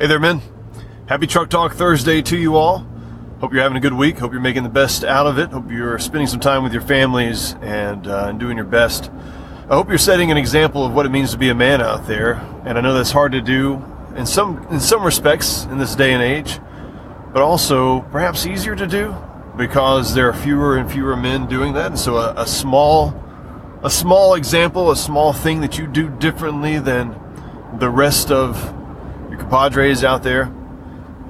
Hey there, men. Happy Truck Talk Thursday to you all. Hope you're having a good week. Hope you're making the best out of it. Hope you're spending some time with your families and doing your best. I hope you're setting an example of what it means to be a man out there. And I know that's hard to do in some respects in this day and age, but also perhaps easier to do because there are fewer and fewer men doing that. And so a small example, a small thing that you do differently than the rest of your compadres out there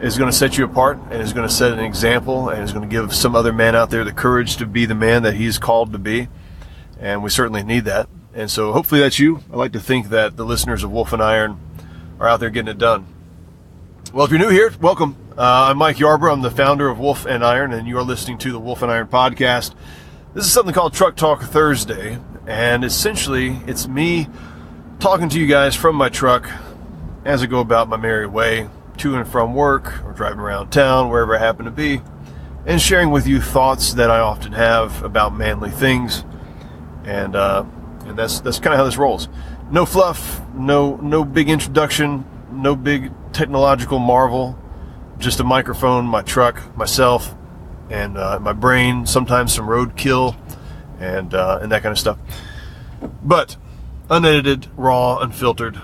is going to set you apart and is going to set an example and is going to give some other man out there the courage to be the man that he's called to be. And we certainly need that. And so hopefully that's you. I like to think that the listeners of Wolf and Iron are out there getting it done. Well, if you're new here, welcome. I'm Mike Yarbrough. I'm the founder of Wolf and Iron, and you are listening to the Wolf and Iron podcast. This is something called Truck Talk Thursday, and essentially it's me talking to you guys from my truck as I go about my merry way to and from work or driving around town, wherever I happen to be, and sharing with you thoughts that I often have about manly things. And that's kind of how this rolls. No fluff, no big introduction, no big technological marvel, just a microphone, my truck, myself, and my brain, sometimes some roadkill and that kind of stuff. But unedited, raw, unfiltered.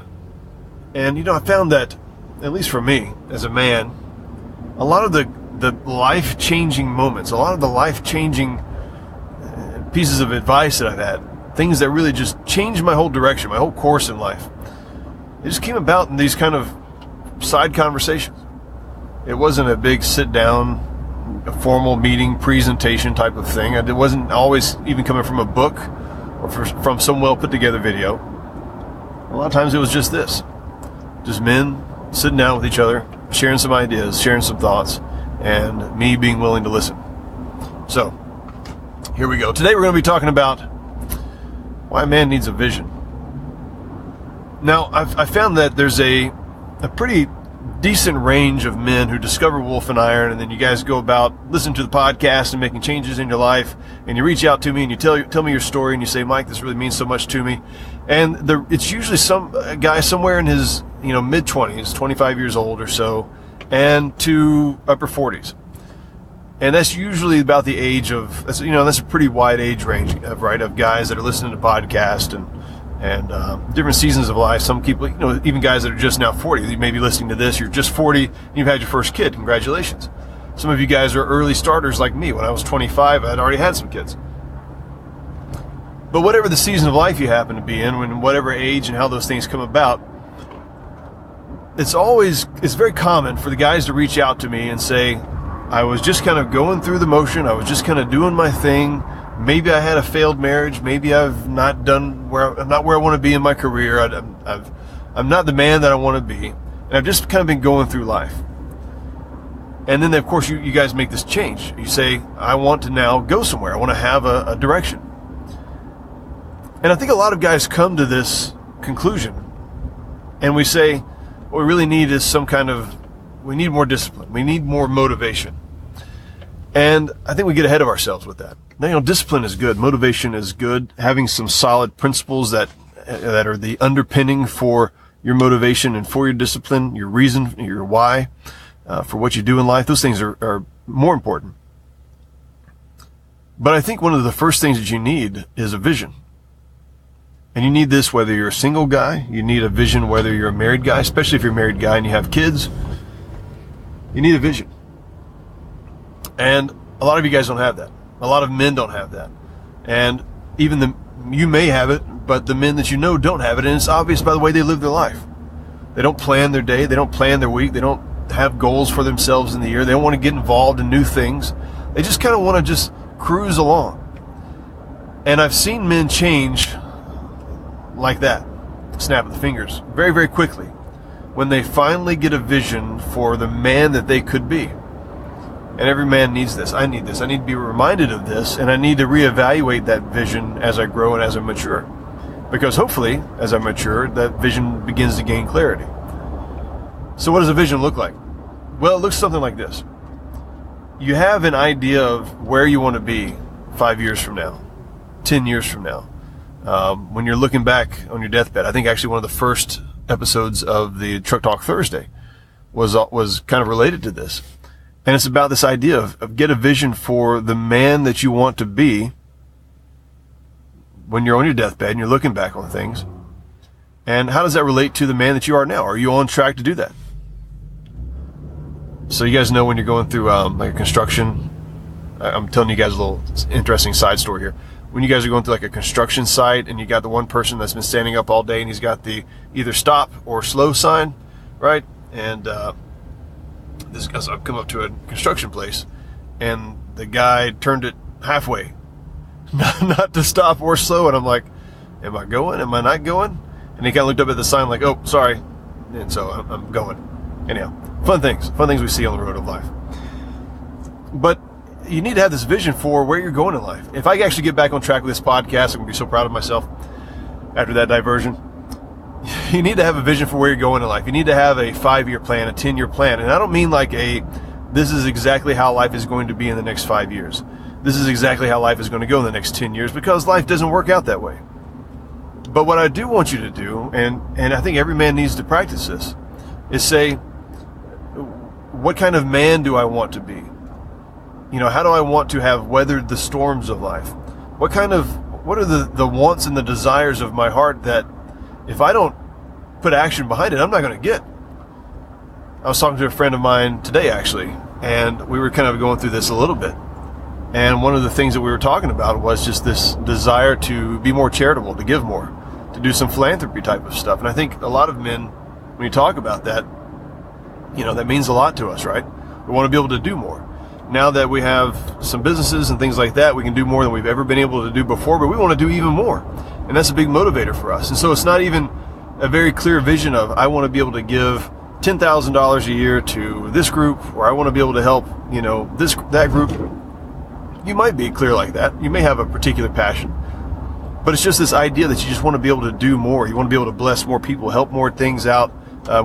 And, I found that, at least for me, as a man, a lot of the life-changing moments, a lot of the life-changing pieces of advice that I've had, things that really just changed my whole direction, my whole course in life, it just came about in these kind of side conversations. It wasn't a big sit-down, a formal meeting, presentation type of thing. It wasn't always even coming from a book or from some well-put-together video. A lot of times it was just this. Just men sitting down with each other, sharing some ideas, sharing some thoughts, and me being willing to listen. So, here we go. Today we're going to be talking about why a man needs a vision. Now, I found that there's a pretty decent range of men who discover Wolf and Iron, and then you guys go about listening to the podcast and making changes in your life, and you reach out to me and you tell me your story, and you say, Mike, this really means so much to me. And it's usually a guy somewhere in his mid-20s, 25 years old or so, and to upper 40s. And that's usually about the age of, that's a pretty wide age range of guys that are listening to podcasts and different seasons of life. Some people, even guys that are just now 40, you may be listening to this, you're just 40, and you've had your first kid. Congratulations. Some of you guys are early starters like me. When I was 25, I had already had some kids. But whatever the season of life you happen to be in, when whatever age and how those things come about, it's very common for the guys to reach out to me and say, I was just kind of going through the motion. I was just kind of doing my thing. Maybe I had a failed marriage. Maybe I'm not where I want to be in my career. I'm not the man that I want to be. And I've just kind of been going through life. And then, of course, you guys make this change. You say, I want to now go somewhere. I want to have a direction. And I think a lot of guys come to this conclusion. And we say, what we really need is we need more discipline. We need more motivation. And I think we get ahead of ourselves with that. Now, discipline is good. Motivation is good. Having some solid principles that are the underpinning for your motivation and for your discipline, your reason, your why, for what you do in life, those things are more important. But I think one of the first things that you need is a vision. And you need this whether you're a single guy. You need a vision whether you're a married guy, especially if you're a married guy and you have kids. You need a vision. And a lot of you guys don't have that. A lot of men don't have that. And even you may have it, but the men that you know don't have it. And it's obvious by the way they live their life. They don't plan their day. They don't plan their week. They don't have goals for themselves in the year. They don't want to get involved in new things. They just kind of want to just cruise along. And I've seen men change like that, snap of the fingers, very, very quickly, when they finally get a vision for the man that they could be. And every man needs this. I need this. I need to be reminded of this, and I need to reevaluate that vision as I grow and as I mature. Because hopefully, as I mature, that vision begins to gain clarity. So what does a vision look like? Well, it looks something like this. You have an idea of where you want to be 5 years from now, 10 years from now. When you're looking back on your deathbed, I think actually one of the first episodes of the Truck Talk Thursday was kind of related to this. And it's about this idea of get a vision for the man that you want to be when you're on your deathbed and you're looking back on things. And how does that relate to the man that you are now? Are you on track to do that? So you guys know when you're going through like a construction, I'm telling you guys a little interesting side story here. When you guys are going through like a construction site and you got the one person that's been standing up all day and he's got the either stop or slow sign, right? And this guy's, I've come up to a construction place and the guy turned it halfway, not to stop or slow. And I'm like, am I going? Am I not going? And he kind of looked up at the sign like, oh, sorry. And so I'm going. Anyhow, fun things we see on the road of life. But you need to have this vision for where you're going in life. If I actually get back on track with this podcast, I'm going to be so proud of myself after that diversion. You need to have a vision for where you're going in life. You need to have a 5-year plan, a 10-year plan. And I don't mean like this is exactly how life is going to be in the next 5 years. This is exactly how life is going to go in the next 10 years, because life doesn't work out that way. But what I do want you to do, and I think every man needs to practice this, is say, what kind of man do I want to be? You know, how do I want to have weathered the storms of life? What are the wants and the desires of my heart that if I don't put action behind it, I'm not going to get? I was talking to a friend of mine today, actually, and we were kind of going through this a little bit. And one of the things that we were talking about was just this desire to be more charitable, to give more, to do some philanthropy type of stuff. And I think a lot of men, when you talk about that, you know, that means a lot to us, right? We want to be able to do more. Now that we have some businesses and things like that, we can do more than we've ever been able to do before, but we want to do even more. And that's a big motivator for us. And so it's not even a very clear vision of, I want to be able to give $10,000 a year to this group, or I want to be able to help, you know, that group. You might be clear like that. You may have a particular passion, but it's just this idea that you just want to be able to do more. You want to be able to bless more people, help more things out,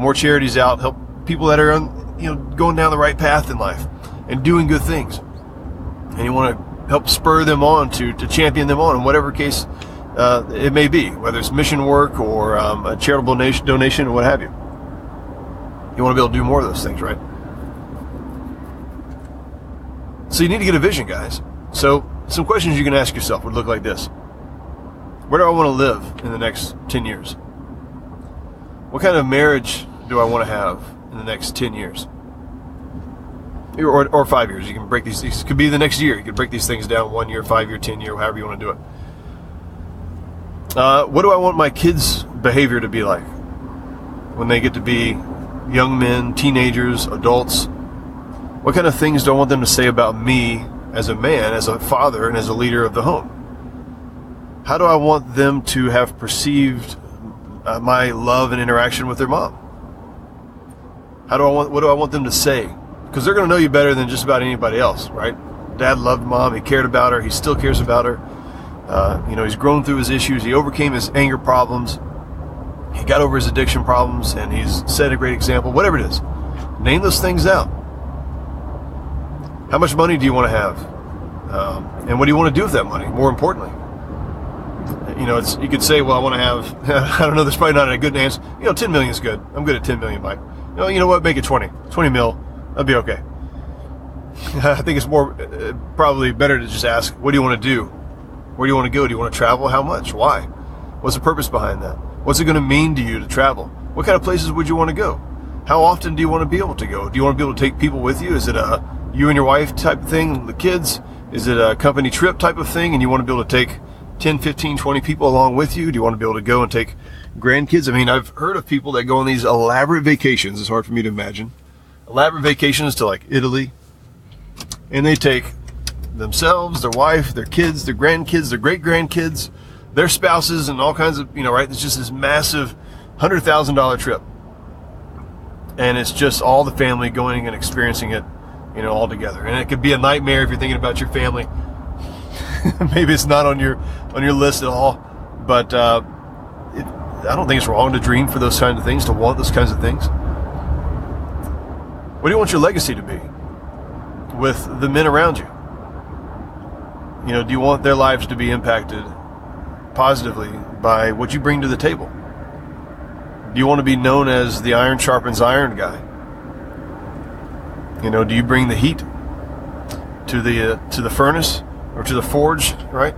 more charities out, help people that are on, you know, going down the right path in life and doing good things. And you want to help spur them on to champion them on in whatever case it may be, whether it's mission work or a charitable donation or what have you. You want to be able to do more of those things, right? So you need to get a vision, guys. So some questions you can ask yourself would look like this. Where do I want to live in the next 10 years? What kind of marriage do I want to have in the next 10 years? Or 5 years. You can break these could be the next year. You could break these things down 1 year, 5 year, 10 year, however you want to do it. What do I want my kids' behavior to be like when they get to be young men, teenagers, adults? What kind of things do I want them to say about me as a man, as a father, and as a leader of the home? How do I want them to have perceived my love and interaction with their mom? What do I want them to say? Because they're going to know you better than just about anybody else, right? Dad loved mom. He cared about her. He still cares about her. You know, he's grown through his issues. He overcame his anger problems. He got over his addiction problems, and he's set a great example. Whatever it is, name those things out. How much money do you want to have? And what do you want to do with that money? More importantly, you know, you could say, well, I want to have, I don't know, there's probably not a good answer. You know, 10 million is good. I'm good at 10 million, Mike. You know what? Make it 20 mil. That'd be okay. I think it's more, probably better to just ask, what do you want to do? Where do you want to go? Do you want to travel? How much? Why? What's the purpose behind that? What's it going to mean to you to travel? What kind of places would you want to go? How often do you want to be able to go? Do you want to be able to take people with you? Is it a you and your wife type of thing, the kids? Is it a company trip type of thing, and you want to be able to take 10, 15, 20 people along with you? Do you want to be able to go and take grandkids? I mean, I've heard of people that go on these elaborate vacations. It's hard for me to imagine. Elaborate vacations to like Italy. And they take themselves, their wife, their kids, their grandkids, their great-grandkids, their spouses, and all kinds of, you know, right? It's just this massive $100,000 trip. And it's just all the family going and experiencing it, you know, all together. And it could be a nightmare if you're thinking about your family. Maybe it's not on your list at all. But I don't think it's wrong to dream for those kinds of things, to want those kinds of things. What do you want your legacy to be with the men around you? You know, do you want their lives to be impacted positively by what you bring to the table? Do you want to be known as the iron sharpens iron guy? Do you bring the heat to the furnace or to the forge, right?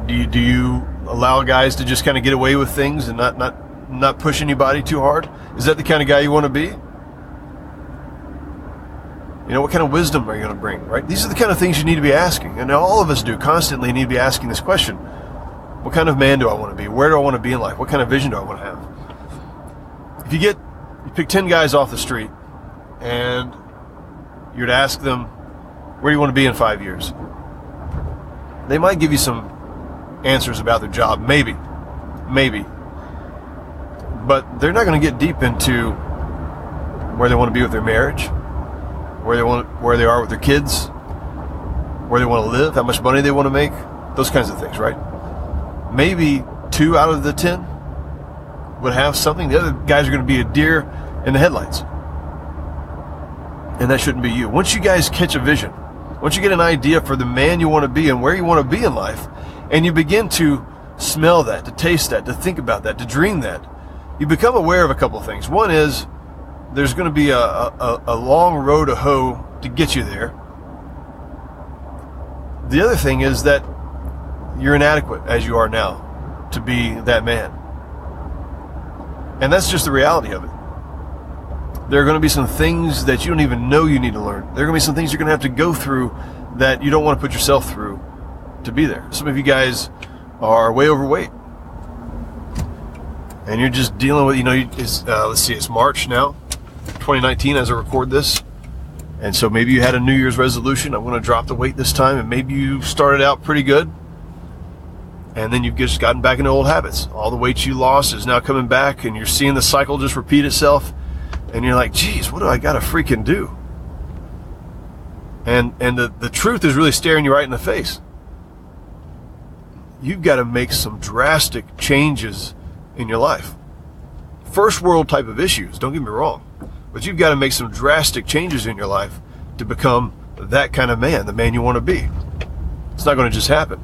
Do you allow guys to just kind of get away with things and not push anybody too hard? Is that the kind of guy you want to be? What kind of wisdom are you going to bring, right? These are the kind of things you need to be asking, and all of us do constantly need to be asking this question: what kind of man do I want to be? Where do I want to be in life? What kind of vision do I want to have? If you pick 10 guys off the street and you're to ask them, where do you want to be in 5 years? They might give you some answers about their job, maybe. But they're not going to get deep into where they want to be with their marriage, where they are with their kids, where they want to live, how much money they want to make, those kinds of things, right? Maybe 2 out of the 10 would have something. The other guys are going to be a deer in the headlights. And that shouldn't be you. Once you guys catch a vision, once you get an idea for the man you want to be and where you want to be in life, and you begin to smell that, to taste that, to think about that, to dream that, you become aware of a couple of things. One is there's going to be a long road to hoe to get you there. The other thing is that you're inadequate as you are now to be that man. And that's just the reality of it. There are going to be some things that you don't even know you need to learn. There are going to be some things you're going to have to go through that you don't want to put yourself through to be there. Some of you guys are way overweight. And you're just dealing with, let's see, it's March now, 2019 as I record this. And so maybe you had a New Year's resolution. I'm going to drop the weight this time. And maybe you started out pretty good. And then you've just gotten back into old habits. All the weight you lost is now coming back, and you're seeing the cycle just repeat itself. And you're like, geez, what do I got to freaking do? And the truth is really staring you right in the face. You've got to make some drastic changes in your life. First world type of issues, don't get me wrong. But you've got to make some drastic changes in your life to become that kind of man, the man you want to be. It's not going to just happen.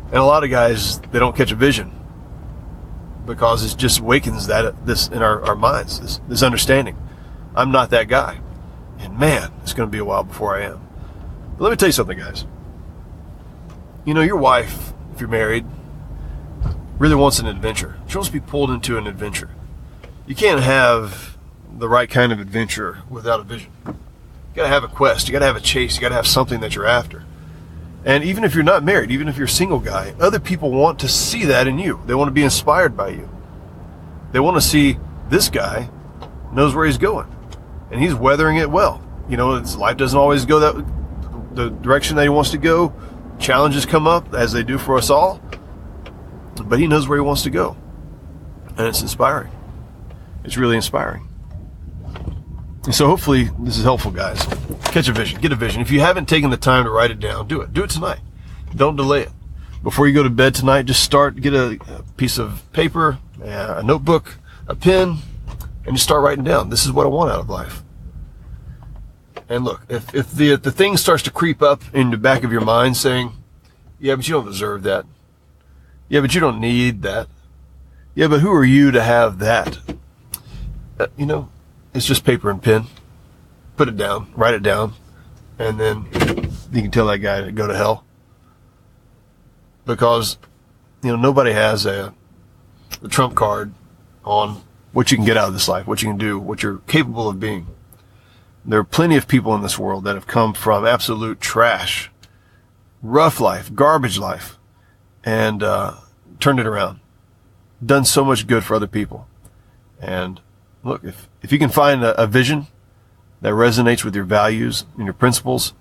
And a lot of guys, they don't catch a vision because it just awakens this in our minds, this understanding. I'm not that guy. And man, it's going to be a while before I am. But let me tell you something, guys. Your wife, if you're married, really wants an adventure. She wants to be pulled into an adventure. You can't have the right kind of adventure without a vision. You got to have a quest. You got to have a chase. You got to have something that you're after. And even if you're not married, even if you're a single guy, other people want to see that in you. They want to be inspired by you. They want to see this guy knows where he's going, and he's weathering it well. His life doesn't always go the direction that he wants to go. Challenges come up, as they do for us all, but he knows where he wants to go, and it's inspiring. It's really inspiring. And so hopefully this is helpful, guys. Catch a vision. Get a vision. If you haven't taken the time to write it down, do it. Do it tonight. Don't delay it. Before you go to bed tonight, just get a piece of paper, a notebook, a pen, and just start writing down. This is what I want out of life. And look, if the thing starts to creep up in the back of your mind saying, yeah, but you don't deserve that. Yeah, but you don't need that. Yeah, but who are you to have that? It's just paper and pen. Put it down, write it down, and then you can tell that guy to go to hell. Because, nobody has the trump card on what you can get out of this life, what you can do, what you're capable of being. There are plenty of people in this world that have come from absolute trash, rough life, garbage life, and turned it around. Done so much good for other people. And look, if you can find a vision that resonates with your values and your principles,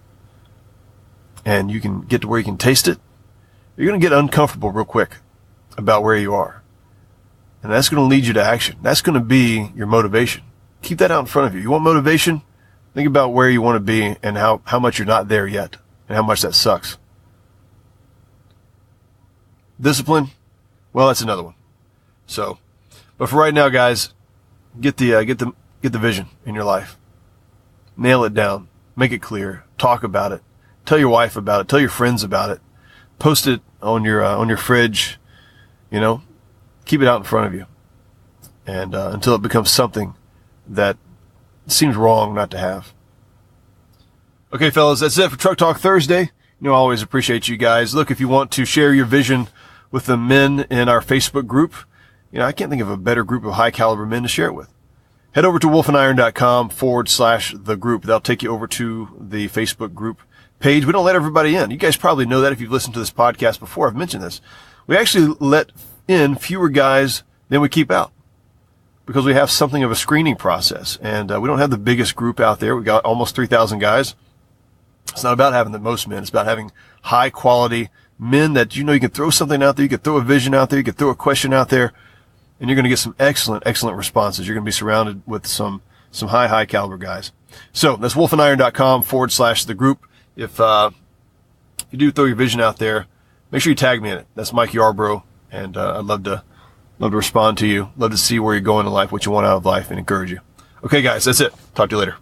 and you can get to where you can taste it, you're going to get uncomfortable real quick about where you are. And that's going to lead you to action. That's going to be your motivation. Keep that out in front of you. You want motivation? Think about where you want to be and how much you're not there yet and how much that sucks. Discipline? Well, that's another one. So, but for right now, guys, get the vision in your life. Nail it down. Make it clear. Talk about it. Tell your wife about it. Tell your friends about it. Post it on your fridge. Keep it out in front of you, and until it becomes something that seems wrong not to have. Okay, fellas, that's it for Truck Talk Thursday. I always appreciate you guys. Look, if you want to share your vision with the men in our Facebook group, I can't think of a better group of high caliber men to share it with. Head over to wolfandiron.com/the group. That'll take you over to the Facebook group page. We don't let everybody in. You guys probably know that if you've listened to this podcast before. I've mentioned this. We actually let in fewer guys than we keep out because we have something of a screening process. And we don't have the biggest group out there. We got almost 3,000 guys. It's not about having the most men. It's about having high quality men that you can throw something out there. You can throw a vision out there. You can throw a question out there. And you're going to get some excellent responses. You're going to be surrounded with some high caliber guys. So that's wolfandiron.com/the group. If you do throw your vision out there, make sure you tag me in it. That's Mike Yarbrough. And I'd love to respond to you. Love to see where you're going in life, what you want out of life, and encourage you. Okay, guys, that's it. Talk to you later.